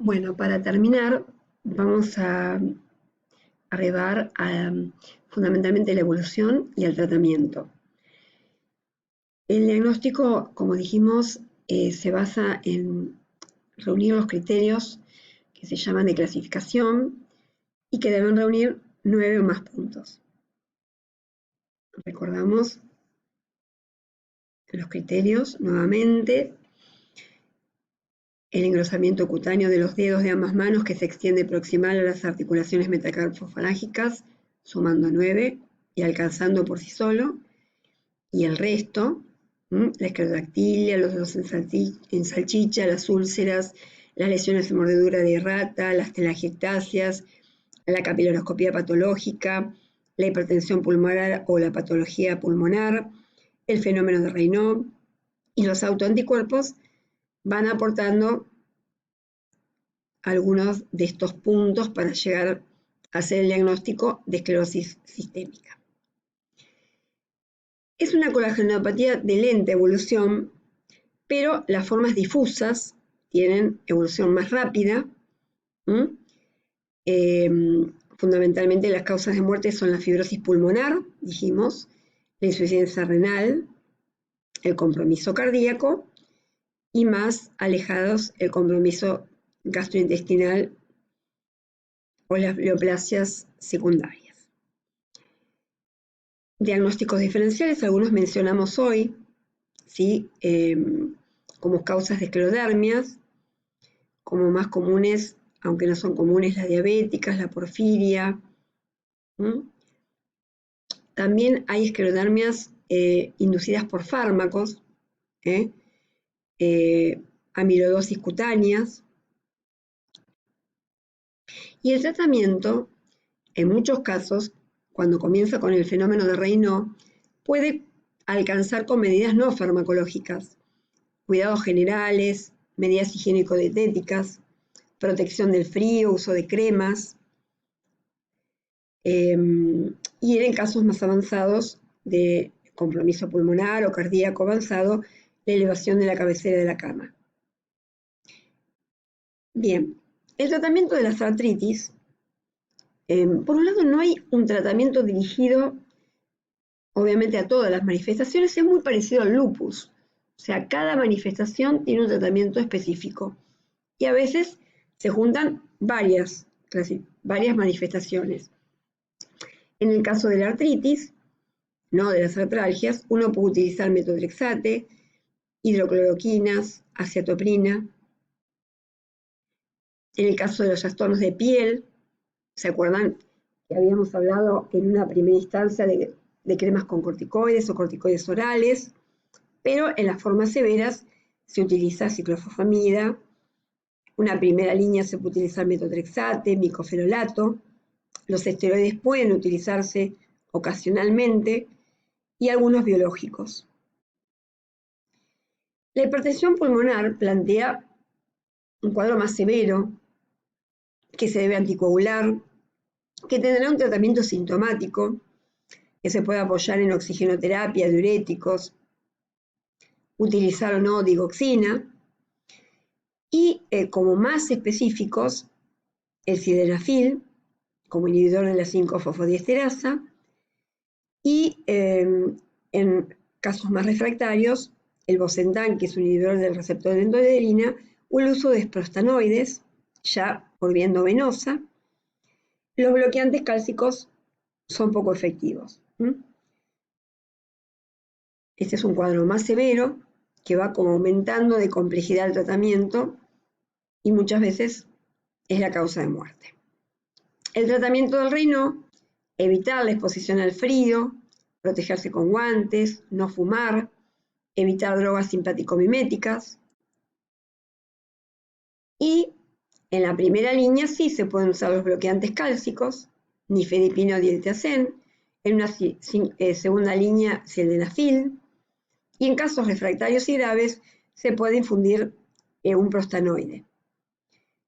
Bueno, para terminar, vamos a arribar a fundamentalmente la evolución y el tratamiento. El diagnóstico, como dijimos, se basa en reunir los criterios que se llaman de clasificación y que deben reunir 9 o más puntos. Recordamos los criterios nuevamente: el engrosamiento cutáneo de los dedos de ambas manos que se extiende proximal a las articulaciones metacarpofalángicas, sumando 9 y alcanzando por sí solo, y el resto, la esclerodactilia, los dedos en salchicha, las úlceras, las lesiones de mordedura de rata, las telangiectasias, la capilaroscopía patológica, la hipertensión pulmonar o la patología pulmonar, el fenómeno de Raynaud y los autoanticuerpos van aportando algunos de estos puntos para llegar a hacer el diagnóstico de esclerosis sistémica. Es una colagenopatía de lenta evolución, pero las formas difusas tienen evolución más rápida. Fundamentalmente las causas de muerte son la fibrosis pulmonar, dijimos, la insuficiencia renal, el compromiso cardíaco y más alejados el compromiso gastrointestinal o las neoplasias secundarias. Diagnósticos diferenciales, algunos mencionamos hoy, ¿sí? Como causas de esclerodermias, como más comunes, aunque no son comunes, las diabéticas, la porfiria. También hay esclerodermias inducidas por fármacos, amiloidosis cutáneas. Y el tratamiento, en muchos casos, cuando comienza con el fenómeno de Raynaud, puede alcanzar con medidas no farmacológicas, cuidados generales, medidas higiénico-dietéticas, protección del frío, uso de cremas, y en casos más avanzados de compromiso pulmonar o cardíaco avanzado, la elevación de la cabecera de la cama. Bien, el tratamiento de las artritis, por un lado no hay un tratamiento dirigido obviamente a todas las manifestaciones, es muy parecido al lupus, o sea, cada manifestación tiene un tratamiento específico y a veces se juntan varias manifestaciones. En el caso de la artritis, no de las artralgias, uno puede utilizar metotrexate, hidrocloroquinas, acetoprina. En el caso de los trastornos de piel, ¿se acuerdan que habíamos hablado en una primera instancia de cremas con corticoides o corticoides orales? Pero en las formas severas se utiliza ciclofosfamida. Una primera línea se puede utilizar metotrexate, micoferolato. Los esteroides pueden utilizarse ocasionalmente y algunos biológicos. La hipertensión pulmonar plantea un cuadro más severo, que se debe anticoagular, que tendrá un tratamiento sintomático, que se puede apoyar en oxigenoterapia, diuréticos, utilizar o no digoxina, y como más específicos, el sildenafil, como inhibidor de la 5-fosfodiesterasa, y en casos más refractarios, el Bosentan, que es un inhibidor del receptor de endoderina, o el uso de prostanoides, ya por vía endovenosa. Los bloqueantes cálcicos son poco efectivos. Este es un cuadro más severo, que va como aumentando de complejidad el tratamiento y muchas veces es la causa de muerte. El tratamiento del Raynaud: evitar la exposición al frío, protegerse con guantes, no fumar, evitar drogas simpático-miméticas. Y en la primera línea sí se pueden usar los bloqueantes cálcicos, nifedipino o diltiazem, en una segunda línea sildenafil, y en casos refractarios y graves se puede infundir un prostanoide.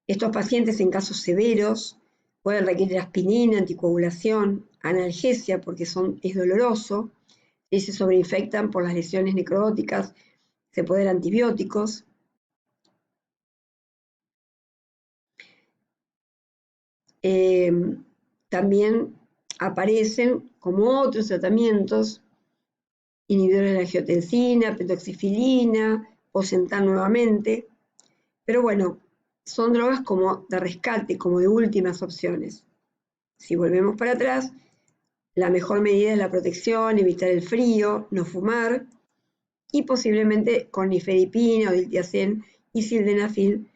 Estos pacientes en casos severos pueden requerir aspirina, anticoagulación, analgesia porque es doloroso, y se sobreinfectan por las lesiones necróticas, se pueden dar antibióticos. también aparecen como otros tratamientos, inhibidores de la angiotensina, pentoxifilina, Bosentan nuevamente, pero bueno, son drogas como de rescate, como de últimas opciones. Si volvemos para atrás, la mejor medida es la protección, evitar el frío, no fumar, y posiblemente con nifedipina o diltiazem y sildenafil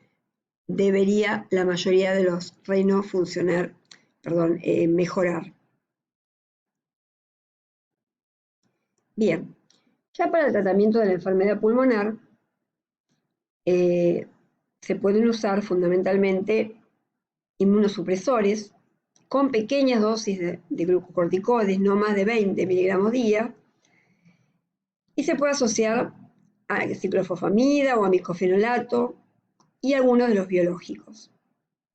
debería la mayoría de los reinos mejorar. Bien, ya para el tratamiento de la enfermedad pulmonar se pueden usar fundamentalmente inmunosupresores con pequeñas dosis de glucocorticoides, no más de 20 miligramos día, y se puede asociar a ciclofosfamida o a micofenolato y algunos de los biológicos,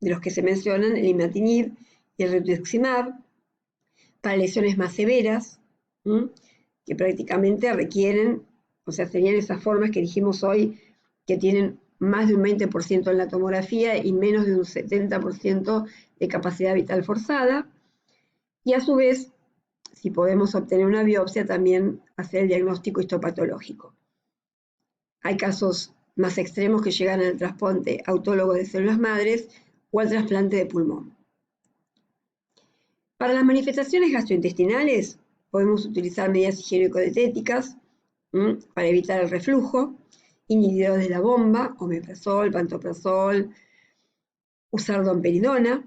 de los que se mencionan el imatinib y el rituximab, para lesiones más severas, que prácticamente requieren, o sea, serían esas formas que dijimos hoy, que tienen más de un 20% en la tomografía y menos de un 70% de capacidad vital forzada, y a su vez, si podemos obtener una biopsia, también hacer el diagnóstico histopatológico. Hay casos más extremos que llegan al trasplante autólogo de células madres o al trasplante de pulmón. Para las manifestaciones gastrointestinales podemos utilizar medidas higiénico-dietéticas para evitar el reflujo, inhibidores de la bomba, omeprazol, pantoprazol, usar domperidona,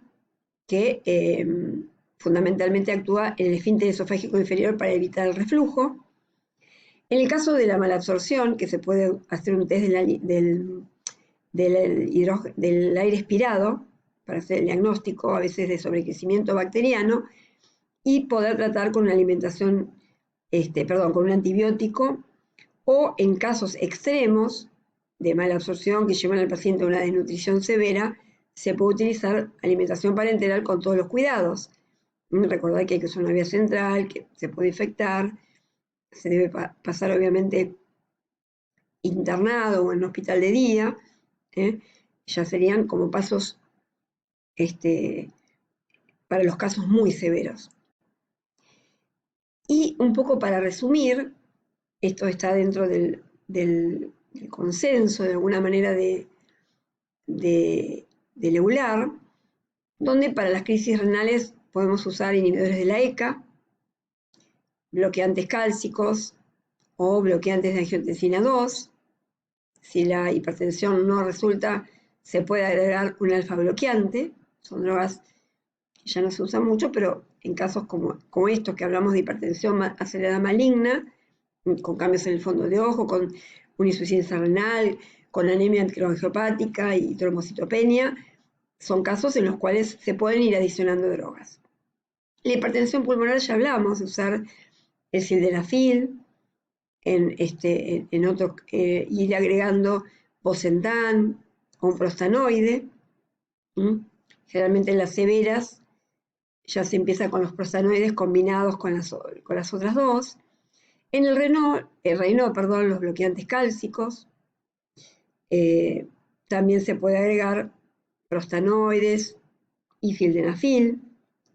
que fundamentalmente actúa en el esfínter esofágico inferior para evitar el reflujo. En el caso de la malabsorción, que se puede hacer un test del aire expirado, para hacer el diagnóstico a veces de sobrecrecimiento bacteriano, y poder tratar con una alimentación, con un antibiótico, o en casos extremos de mala absorción que llevan al paciente a una desnutrición severa, se puede utilizar alimentación parenteral con todos los cuidados. Recordar que hay que usar una vía central, que se puede infectar, se debe pasar obviamente internado o en un hospital de día, ya serían como pasos para los casos muy severos. Y un poco para resumir, esto está dentro del consenso, de alguna manera de EULAR, donde para las crisis renales podemos usar inhibidores de la ECA, bloqueantes cálcicos o bloqueantes de angiotensina 2. Si la hipertensión no resulta, se puede agregar un alfa bloqueante. Son drogas que ya no se usan mucho, pero en casos como estos que hablamos de hipertensión acelerada maligna, con cambios en el fondo de ojo, con una insuficiencia renal, con anemia microangiopática y trombocitopenia, son casos en los cuales se pueden ir adicionando drogas. La hipertensión pulmonar ya hablamos de usar el sildenafil, ir agregando Bosentan o un prostanoide. Generalmente en las severas ya se empieza con los prostanoides combinados con las otras dos. En el renal, los bloqueantes cálcicos, también se puede agregar prostanoides y sildenafil,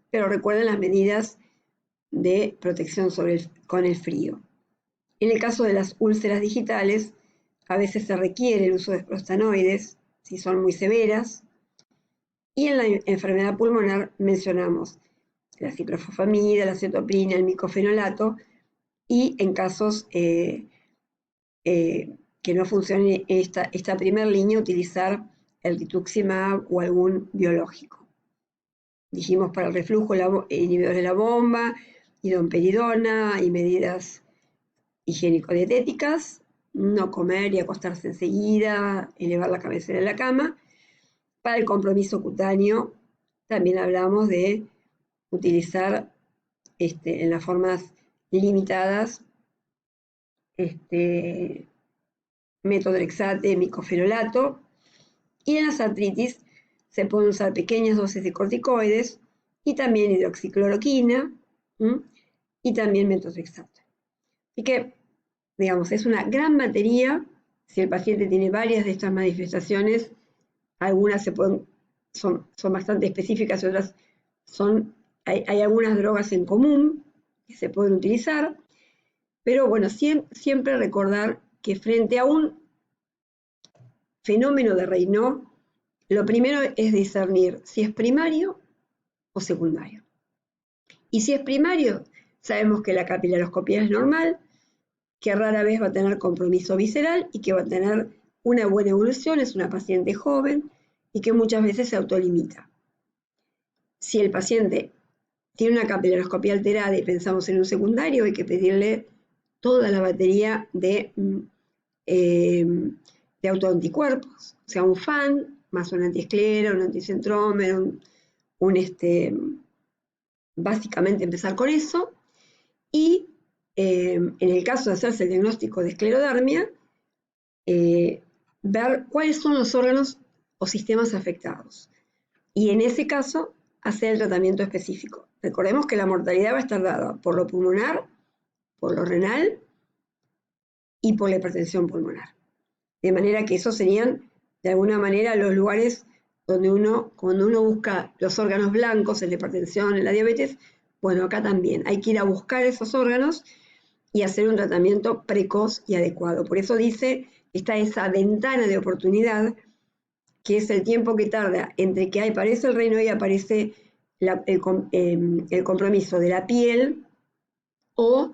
pero recuerden las medidas de protección con el frío. En el caso de las úlceras digitales, a veces se requiere el uso de prostanoides, si son muy severas, y en la enfermedad pulmonar mencionamos la ciclofosfamida, la cetoprina, el micofenolato, y en casos que no funcione esta primera línea, utilizar el rituximab o algún biológico. Dijimos para el reflujo, inhibidores de la bomba, y domperidona, y medidas higiénico-dietéticas, no comer y acostarse enseguida, elevar la cabecera de la cama. Para el compromiso cutáneo, también hablamos de utilizar en las formas limitadas methotrexate, micofenolato, y en las artritis se pueden usar pequeñas dosis de corticoides y también hidroxicloroquina y también methotrexate. Así que, digamos, es una gran batería. Si el paciente tiene varias de estas manifestaciones, algunas son bastante específicas y otras hay algunas drogas en común que se pueden utilizar, pero bueno, siempre recordar que frente a un fenómeno de Raynaud, lo primero es discernir si es primario o secundario. Y si es primario, sabemos que la capilaroscopía es normal, que rara vez va a tener compromiso visceral y que va a tener una buena evolución, es una paciente joven y que muchas veces se autolimita. Si el paciente tiene una capilaroscopía alterada y pensamos en un secundario, hay que pedirle toda la batería de autoanticuerpos, o sea, un FAN, más un antiesclera, un anticentrómero, básicamente empezar con eso, y en el caso de hacerse el diagnóstico de esclerodermia, ver cuáles son los órganos o sistemas afectados. Y en ese caso, hacer el tratamiento específico. Recordemos que la mortalidad va a estar dada por lo pulmonar, por lo renal y por la hipertensión pulmonar. De manera que esos serían, de alguna manera, los lugares donde cuando uno busca los órganos blancos, en la hipertensión, en la diabetes, bueno, acá también hay que ir a buscar esos órganos y hacer un tratamiento precoz y adecuado. Por eso dice, está esa ventana de oportunidad, que es el tiempo que tarda entre que aparece el Raynaud y aparece el compromiso de la piel o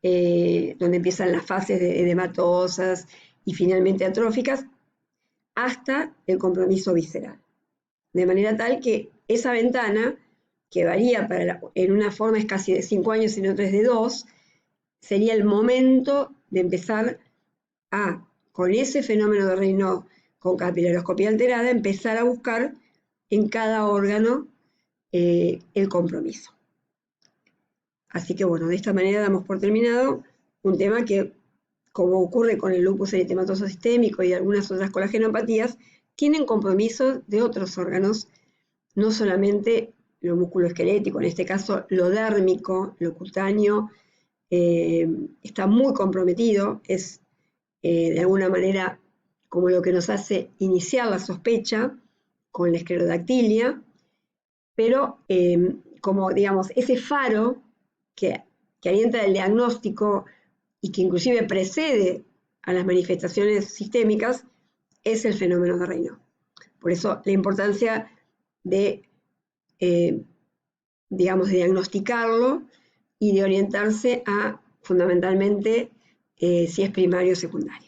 donde empiezan las fases edematosas y finalmente atróficas, hasta el compromiso visceral. De manera tal que esa ventana, que varía en una forma es casi de 5 años y en otra es de 2, sería el momento de empezar con ese fenómeno de Raynaud, con capilaroscopía alterada, empezar a buscar en cada órgano el compromiso. Así que bueno, de esta manera damos por terminado un tema que, como ocurre con el lupus eritematoso sistémico y algunas otras colagenopatías, tienen compromisos de otros órganos, no solamente lo musculoesquelético, en este caso lo dérmico, lo cutáneo, está muy comprometido, es de alguna manera como lo que nos hace iniciar la sospecha con la esclerodactilia, pero como digamos ese faro que orienta el diagnóstico y que inclusive precede a las manifestaciones sistémicas, es el fenómeno de Raynaud. Por eso la importancia de, digamos, de diagnosticarlo y de orientarse a, fundamentalmente, si es primario o secundario.